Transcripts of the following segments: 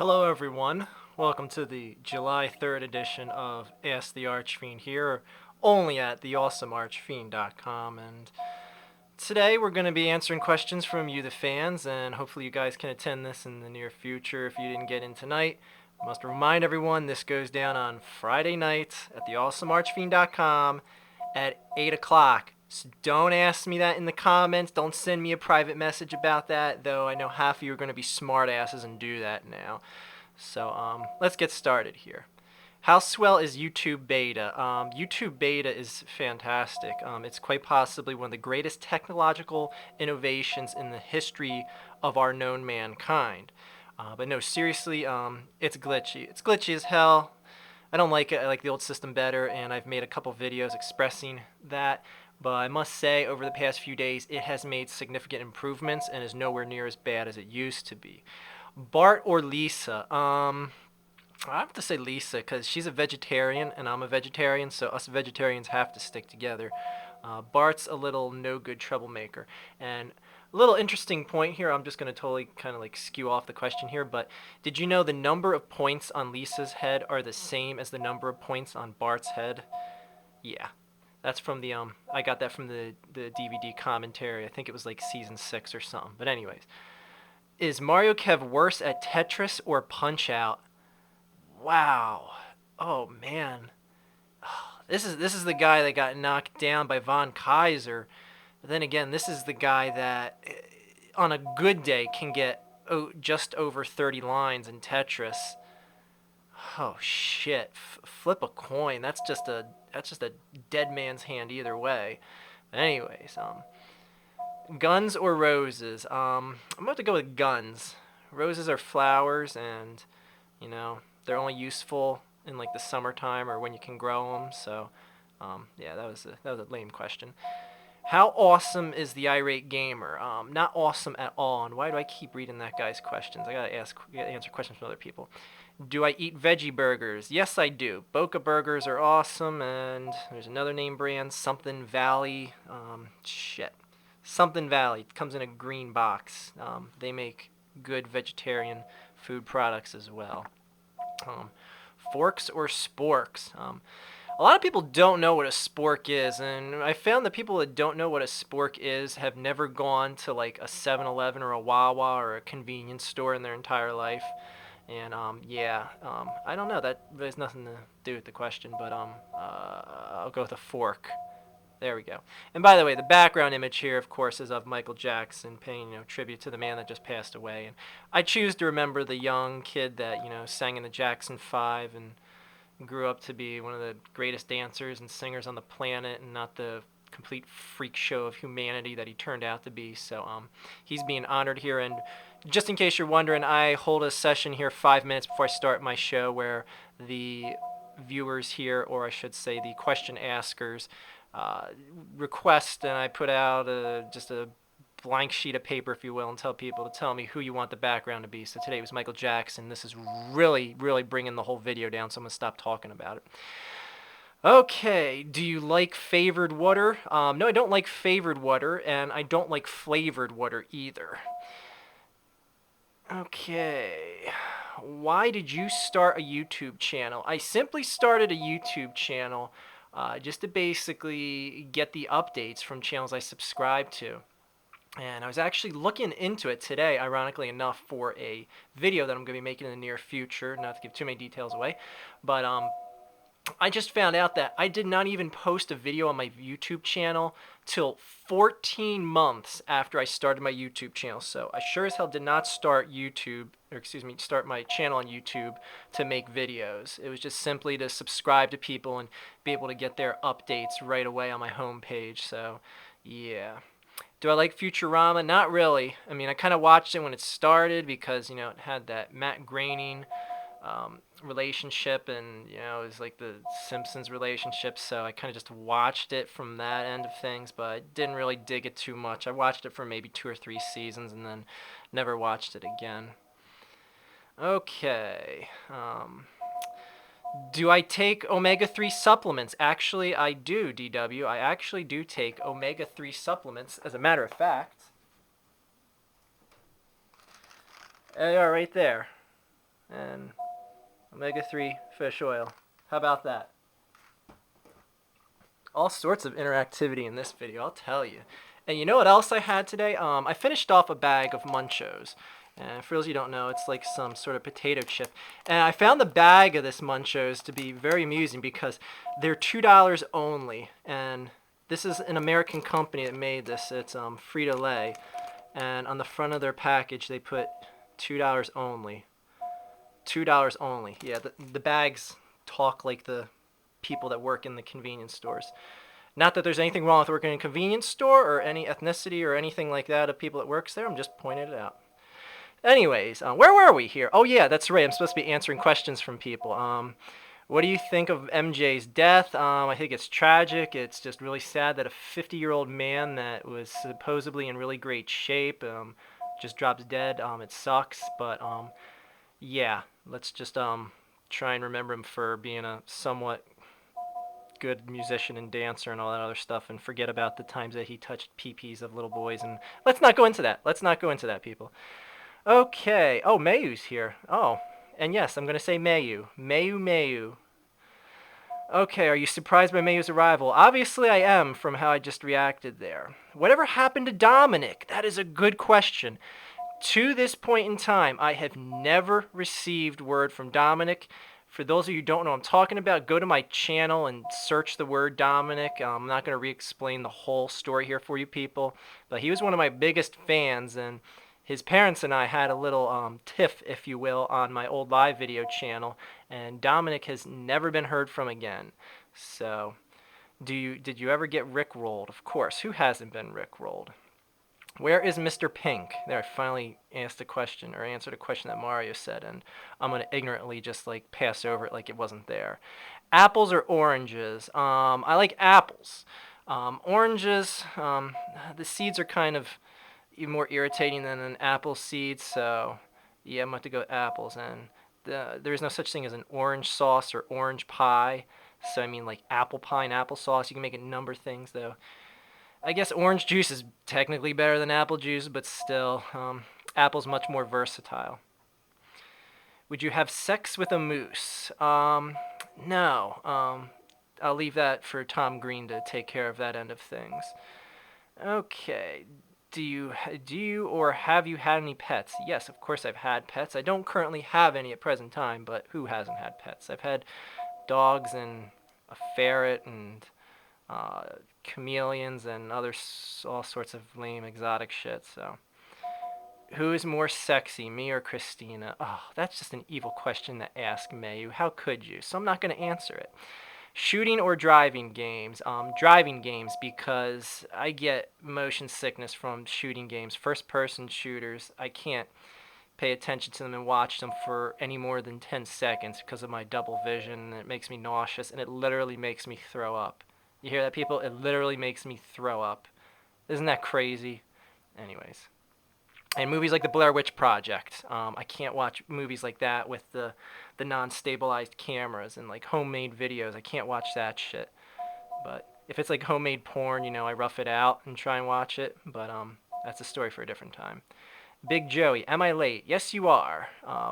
Hello, everyone. Welcome to the July 3rd edition of Ask the Archfiend here, only at theawesomearchfiend.com. And today we're going to be answering questions from you, the fans, and hopefully you guys can attend this in the near future if you didn't get in tonight. I must remind everyone this goes down on Friday night at theawesomearchfiend.com at 8 o'clock. So don't ask me that in the comments. Don't send me a private message about that, though I know half of you are going to be smartasses and do that now. So let's get started here. How swell is YouTube Beta? YouTube Beta is fantastic. It's quite possibly one of the greatest technological innovations in the history of our known mankind. But no, seriously, it's glitchy. It's glitchy as hell. I don't like it. I like the old system better, and I've made a couple videos expressing that. But I must say, over the past few days, it has made significant improvements and is nowhere near as bad as it used to be. Bart or Lisa? I have to say Lisa because she's a vegetarian and I'm a vegetarian, so us vegetarians have to stick together. Bart's a little no good troublemaker. And a little interesting point here, I'm just going to totally kind of like skew off the question here, but did you know the number of points on Lisa's head are the same as the number of points on Bart's head? Yeah. That's from the I got that from the DVD commentary. I think it was like season 6 or something. But anyways, is Mario Kev worse at Tetris or Punch Out? Wow. Oh man. This is the guy that got knocked down by Von Kaiser. But then again, this is the guy that on a good day can get just over 30 lines in Tetris. Oh shit. Flip a coin. That's just a dead man's hand either way. But anyways, guns or roses? I'm about to go with guns. Roses are flowers, and you know they're only useful in like the summertime or when you can grow them. So, yeah, that was a lame question. How awesome is the irate gamer? Not awesome at all. And why do I keep reading that guy's questions? I gotta answer questions from other people. Do I eat veggie burgers? Yes, I do. Boca burgers are awesome, and there's another name brand, Something Valley. Shit. Something Valley. It comes in a green box. They make good vegetarian food products as well. Um, Forks or sporks? A lot of people don't know what a spork is, and I found that people that don't know what a spork is have never gone to like a 7-Eleven or a Wawa or a convenience store in their entire life. And yeah, I don't know. That has nothing to do with the question, but I'll go with a fork. There we go. And by the way, the background image here, of course, is of Michael Jackson paying tribute to the man that just passed away. And I choose to remember the young kid that sang in the Jackson 5 and grew up to be one of the greatest dancers and singers on the planet, and not the complete freak show of humanity that he turned out to be. So he's being honored here. And just in case you're wondering, I hold a session here 5 minutes before I start my show where the viewers here, or I should say the question askers, request, and I put out just a blank sheet of paper, if you will, and tell people to tell me who you want the background to be. So today it was Michael Jackson. This is really, really bringing the whole video down, so I'm going to stop talking about it. Okay, do you like favored water? No, I don't like favored water, and I don't like flavored water either. Okay, why did you start a YouTube channel? I simply started a YouTube channel just to basically get the updates from channels I subscribe to. And I was actually looking into it today, ironically enough, for a video that I'm going to be making in the near future. Not to give too many details away, but I just found out that I did not even post a video on my YouTube channel till 14 months after I started my YouTube channel. So I sure as hell did not start start my channel on YouTube to make videos. It was just simply to subscribe to people and be able to get their updates right away on my homepage. So, yeah. Do I like Futurama? Not really. I mean, I kind of watched it when it started because, it had that Matt Groening relationship, and, it was like the Simpsons relationship, so I kind of just watched it from that end of things, but I didn't really dig it too much. I watched it for maybe 2 or 3 seasons and then never watched it again. Okay. Do I take omega-3 supplements? Actually, I do, DW. I actually do take omega-3 supplements, as a matter of fact. They are right there. and omega-3 fish oil. How about that? All sorts of interactivity in this video, I'll tell you. And you know what else I had today? I finished off a bag of Munchos. And for those of you who don't know, it's like some sort of potato chip. And I found the bag of this Munchos to be very amusing because they're $2 only. And this is an American company that made this. It's Frito-Lay. And on the front of their package, they put $2 only. $2 only. Yeah, the bags talk like the people that work in the convenience stores. Not that there's anything wrong with working in a convenience store or any ethnicity or anything like that of people that works there. I'm just pointing it out. Anyways, where were we here? Oh yeah, that's right. I'm supposed to be answering questions from people. What do you think of MJ's death? I think it's tragic. It's just really sad that a 50-year-old man that was supposedly in really great shape just drops dead. It sucks, but yeah, let's just try and remember him for being a somewhat good musician and dancer and all that other stuff, and forget about the times that he touched pee-pees of little boys. And let's not go into that. Let's not go into that, people. Okay. Oh, Mayu's here. Oh, and yes, I'm going to say Mayu. Mayu. Okay, are you surprised by Mayu's arrival? Obviously I am, from how I just reacted there. Whatever happened to Dominic? That is a good question. To this point in time, I have never received word from Dominic. For those of you who don't know what I'm talking about, go to my channel and search the word Dominic. I'm not going to re-explain the whole story here for you people, but he was one of my biggest fans, and his parents and I had a little tiff, if you will, on my old live video channel, and Dominic has never been heard from again. So, did you ever get rickrolled? Of course, who hasn't been rickrolled? Where is Mr. Pink? There, I finally asked a question, or answered a question that Mario said, and I'm going to ignorantly just like pass over it like it wasn't there. Apples or oranges? I like apples. Oranges, the seeds are kind of even more irritating than an apple seed, so yeah, I'm going to go with apples. And there is no such thing as an orange sauce or orange pie, so I mean like apple pie and applesauce. You can make it number things, though. I guess orange juice is technically better than apple juice, but still, apple's much more versatile. Would you have sex with a moose? No. I'll leave that for Tom Green to take care of that end of things. Okay. Do you or have you had any pets? Yes, of course I've had pets. I don't currently have any at present time, but who hasn't had pets? I've had dogs and a ferret and chameleons and all sorts of lame exotic shit. So, who is more sexy, me or Christina? Oh, that's just an evil question to ask, Mayu. How could you? So I'm not going to answer it. Shooting or driving games? Driving games, because I get motion sickness from shooting games. First-person shooters, I can't pay attention to them and watch them for any more than 10 seconds because of my double vision. It makes me nauseous, and it literally makes me throw up. You hear that, people? It literally makes me throw up. Isn't that crazy? Anyways. And movies like the Blair Witch Project. I can't watch movies like that with the non-stabilized cameras and like homemade videos. I can't watch that shit. But if it's like homemade porn, you know, I rough it out and try and watch it. But that's a story for a different time. Big Joey, am I late? Yes, you are.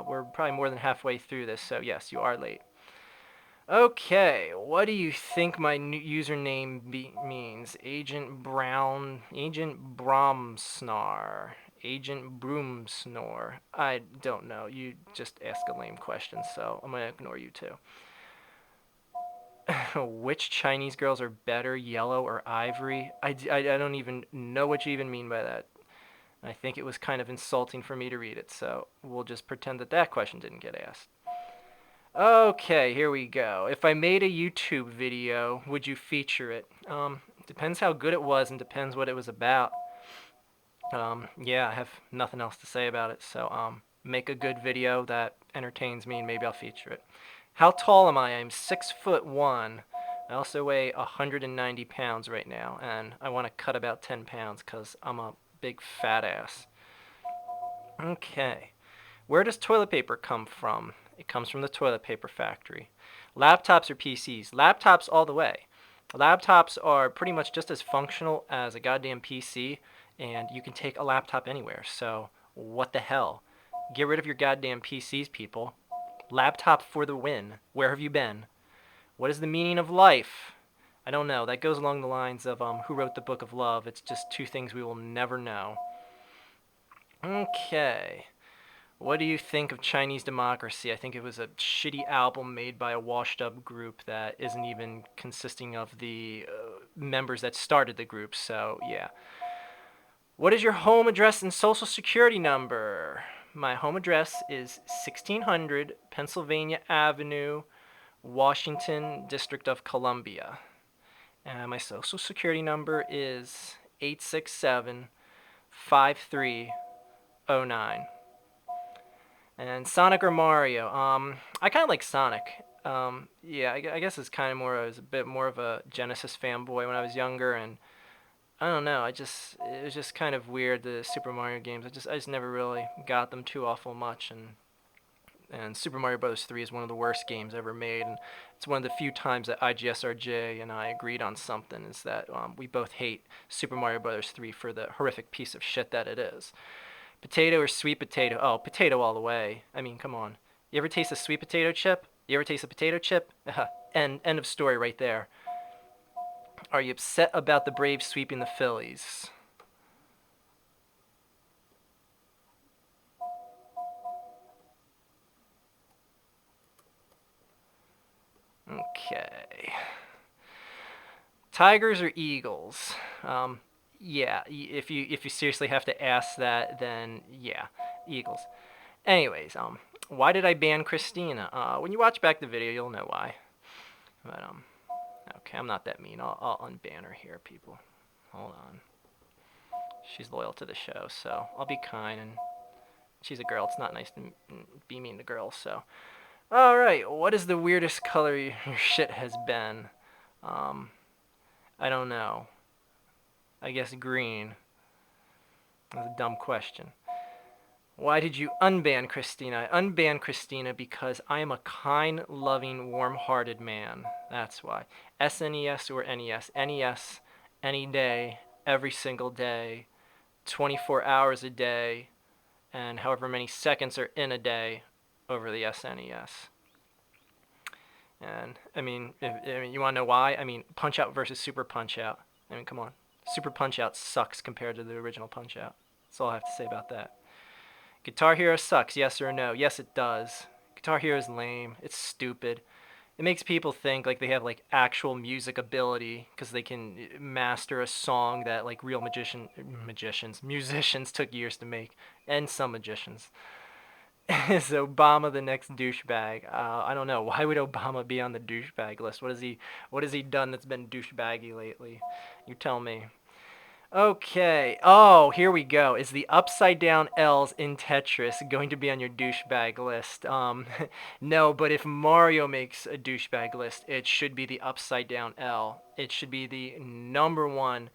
We're probably more than halfway through this, so yes, you are late. Okay, what do you think my new username means? Agent Bromsnar. Agent Broomsnore. I don't know. You just ask a lame question, so I'm going to ignore you too. Which Chinese girls are better, yellow or ivory? I don't even know what you even mean by that. I think it was kind of insulting for me to read it, so we'll just pretend that question didn't get asked. Okay, here we go. If I made a YouTube video, would you feature it? Depends how good it was and depends what it was about. Yeah, I have nothing else to say about it, so make a good video that entertains me and maybe I'll feature it. How tall am I? I'm 6'1". I also weigh 190 pounds right now, and I want to cut about 10 pounds because I'm a big fat ass. Okay. Where does toilet paper come from? It comes from the toilet paper factory. Laptops or PCs? Laptops all the way. Laptops are pretty much just as functional as a goddamn PC, and you can take a laptop anywhere, so what the hell? Get rid of your goddamn PCs, people. Laptop for the win. Where have you been? What is the meaning of life? I don't know. That goes along the lines of who wrote the Book of Love. It's just two things we will never know. Okay. What do you think of Chinese Democracy? I think it was a shitty album made by a washed up group that isn't even consisting of the members that started the group, so yeah. What is your home address and social security number? My home address is 1600 Pennsylvania Avenue, Washington, District of Columbia. And my social security number is 867 5309. And Sonic or Mario? I kind of like Sonic. Yeah, I guess it's kind of more. I was a bit more of a Genesis fanboy when I was younger, and I don't know. It was just kind of weird, the Super Mario games. I just never really got them too awful much, and Super Mario Bros. 3 is one of the worst games ever made, and it's one of the few times that IGSRJ and I agreed on something. Is that we both hate Super Mario Bros. 3 for the horrific piece of shit that it is. Potato or sweet potato? Oh, potato all the way. I mean, come on. You ever taste a sweet potato chip? You ever taste a potato chip? End of story right there. Are you upset about the Braves sweeping the Phillies? Okay. Tigers or Eagles? Yeah. If you seriously have to ask that, then yeah, Eagles. Anyways, why did I ban Christina? When you watch back the video, you'll know why. But okay, I'm not that mean. I'll unban her here, people. Hold on. She's loyal to the show, so I'll be kind, and she's a girl. It's not nice to be mean to girls, so. Alright, what is the weirdest color your shit has been? I don't know. I guess green. That's a dumb question. Why did you unban Christina? I unbanned Christina because I am a kind, loving, warm-hearted man. That's why. SNES or NES? NES, any day, every single day, 24 hours a day, and however many seconds are in a day over the SNES. And I mean, you want to know why? I mean, Punch Out versus Super Punch Out. I mean, come on. Super Punch Out sucks compared to the original Punch Out. That's all I have to say about that. Guitar Hero sucks, yes or no? Yes, it does. Guitar Hero is lame. It's stupid. It makes people think like they have like actual music ability because they can master a song that like real musicians took years to make, and some magicians. Is Obama the next douchebag? I don't know. Why would Obama be on the douchebag list? What has he done that's been douchebaggy lately? You tell me. Okay. Oh, here we go. Is the upside down L's in Tetris going to be on your douchebag list? No, but if Mario makes a douchebag list, it should be the upside down L. It should be the number one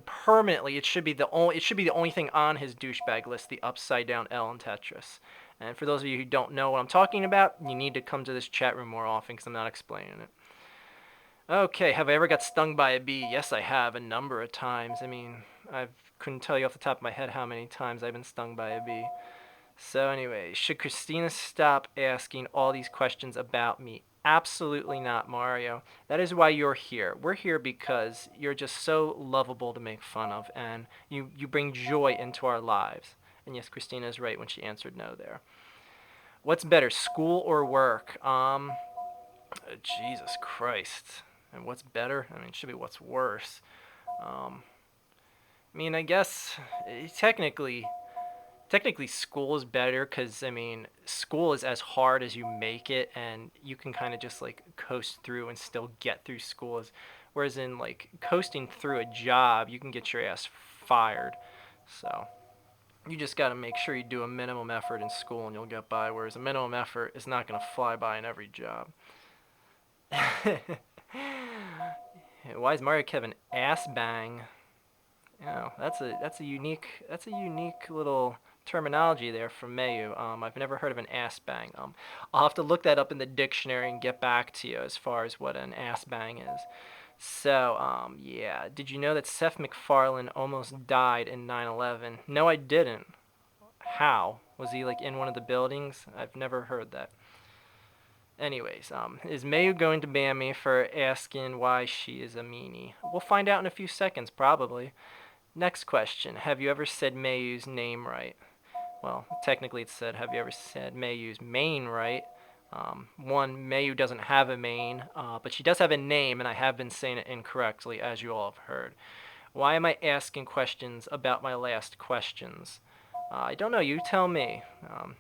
permanently. It should be the only thing on his douchebag list, the upside down L in Tetris. And for those of you who don't know what I'm talking about, you need to come to this chat room more often because I'm not explaining it. Okay, have I ever got stung by a bee? Yes, I have, a number of times. I mean, I couldn't tell you off the top of my head how many times I've been stung by a bee. So anyway, should Christina stop asking all these questions about me? Absolutely not, Mario. That is why you're here. We're here because you're just so lovable to make fun of, and you bring joy into our lives. And yes, Christina is right when she answered no there. What's better, school or work? Jesus Christ. And what's better? I mean, it should be what's worse. I mean, I guess technically school is better because I mean school is as hard as you make it, and you can kind of just like coast through and still get through school. Whereas in like coasting through a job, you can get your ass fired. So you just got to make sure you do a minimum effort in school and you'll get by. Whereas a minimum effort is not going to fly by in every job. Why is Mario Kevin ass bang? You know, that's a unique little terminology there from Mayu. I've never heard of an ass bang. I'll have to look that up in the dictionary and get back to you as far as what an ass bang is. So, yeah. Did you know that Seth MacFarlane almost died in 9/11? No, I didn't. How? Was he like in one of the buildings? I've never heard that. Anyways, is Mayu going to ban me for asking why she is a meanie? We'll find out in a few seconds, probably. Next question. Have you ever said Mayu's name right? Well, technically it said, have you ever said Mayu's main right? One, Mayu doesn't have a main, but she does have a name, and I have been saying it incorrectly, as you all have heard. Why am I asking questions about my last questions? I don't know. You tell me.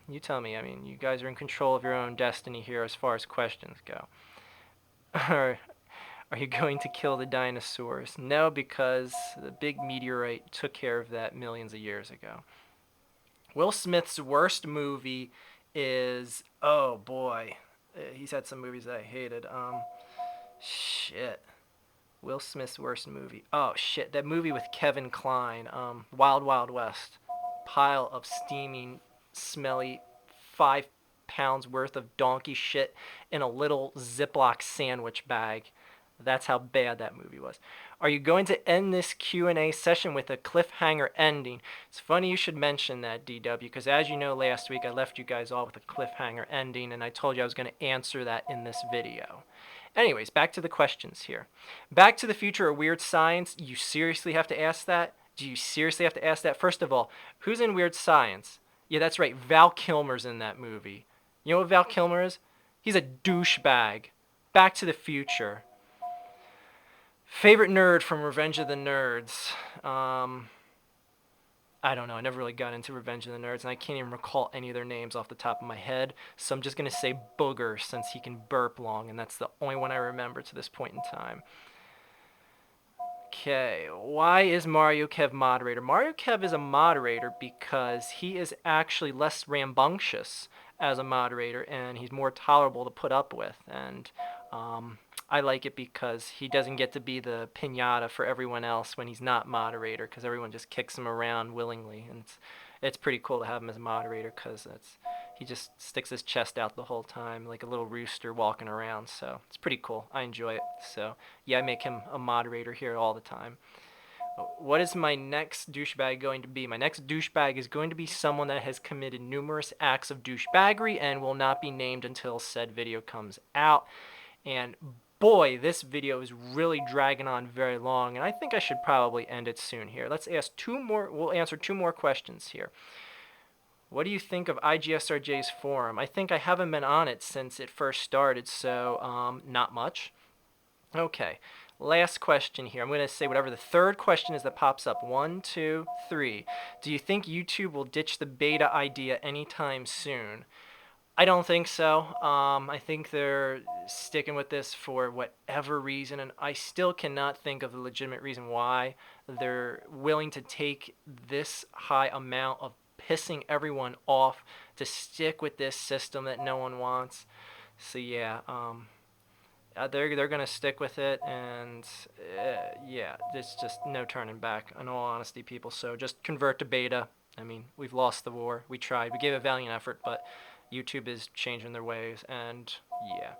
You tell me. I mean, you guys are in control of your own destiny here as far as questions go. Are you going to kill the dinosaurs? No, because the big meteorite took care of that millions of years ago. Will Smith's worst movie is, oh boy, he's had some movies that I hated. Shit. Will Smith's worst movie. Oh shit, that movie with Kevin Kline, Wild Wild West. Pile of steaming, smelly 5 pounds worth of donkey shit in a little Ziploc sandwich bag. That's how bad that movie was. Are you going to end this Q&A session with a cliffhanger ending? It's funny you should mention that, DW, because as you know, last week I left you guys all with a cliffhanger ending, and I told you I was going to answer that in this video. Anyways, back to the questions here. Back to the Future or Weird Science? You seriously have to ask that? Do you seriously have to ask that? First of all, who's in Weird Science? Yeah, that's right. Val Kilmer's in that movie. You know what Val Kilmer is? He's a douchebag. Back to the Future. Favorite nerd from Revenge of the Nerds? I don't know. I never really got into Revenge of the Nerds, and I can't even recall any of their names off the top of my head. So I'm just going to say Booger since he can burp long, and that's the only one I remember to this point in time. Okay, why is Mario Kev moderator? Mario Kev is a moderator because he is actually less rambunctious as a moderator, and he's more tolerable to put up with. And I like it because he doesn't get to be the pinata for everyone else when he's not moderator, because everyone just kicks him around willingly, and it's pretty cool to have him as a moderator because he just sticks his chest out the whole time like a little rooster walking around. So it's pretty cool. I enjoy it. So yeah, I make him a moderator here all the time. What is my next douchebag going to be? My next douchebag is going to be someone that has committed numerous acts of douchebaggery and will not be named until said video comes out. And boy, this video is really dragging on very long, and I think I should probably end it soon here. Let's ask two more. We'll answer two more questions here. What do you think of IGSRJ's forum? I think I haven't been on it since it first started, so not much. Okay, last question here. I'm going to say whatever the third question is that pops up. 1, 2, 3. Do you think YouTube will ditch the beta idea anytime soon? I don't think so. I think they're sticking with this for whatever reason, and I still cannot think of the legitimate reason why they're willing to take this high amount of pissing everyone off to stick with this system that no one wants. So yeah, they're gonna stick with it, and yeah, there's just no turning back. In all honesty, people. So just convert to beta. I mean, we've lost the war. We tried. We gave a valiant effort, but YouTube is changing their ways, and yeah.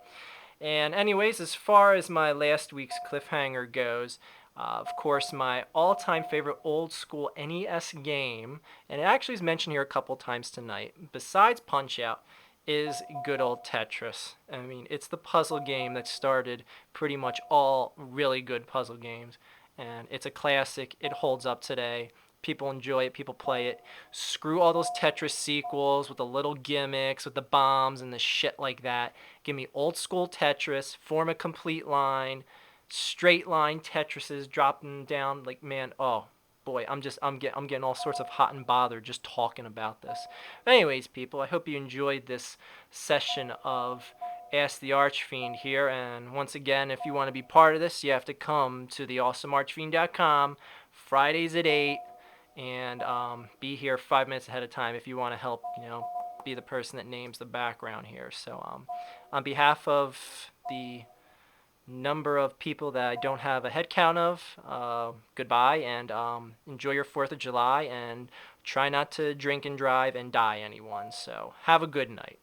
And anyways, as far as my last week's cliffhanger goes, of course, my all-time favorite old-school NES game, and it actually is mentioned here a couple times tonight, besides Punch-Out, is good old Tetris. I mean, it's the puzzle game that started pretty much all really good puzzle games, and it's a classic. It holds up today. People enjoy it. People play it. Screw all those Tetris sequels with the little gimmicks, with the bombs and the shit like that. Give me old school Tetris. Form a complete line. Straight line Tetrises dropping down. Like, man, oh boy, I'm getting all sorts of hot and bothered just talking about this. But anyways, people, I hope you enjoyed this session of Ask the Archfiend here. And once again, if you want to be part of this, you have to come to theawesomearchfiend.com Fridays at 8. And be here 5 minutes ahead of time if you want to help, be the person that names the background here. So on behalf of the number of people that I don't have a head count of, goodbye, and enjoy your 4th of July, and try not to drink and drive and die anyone. So have a good night.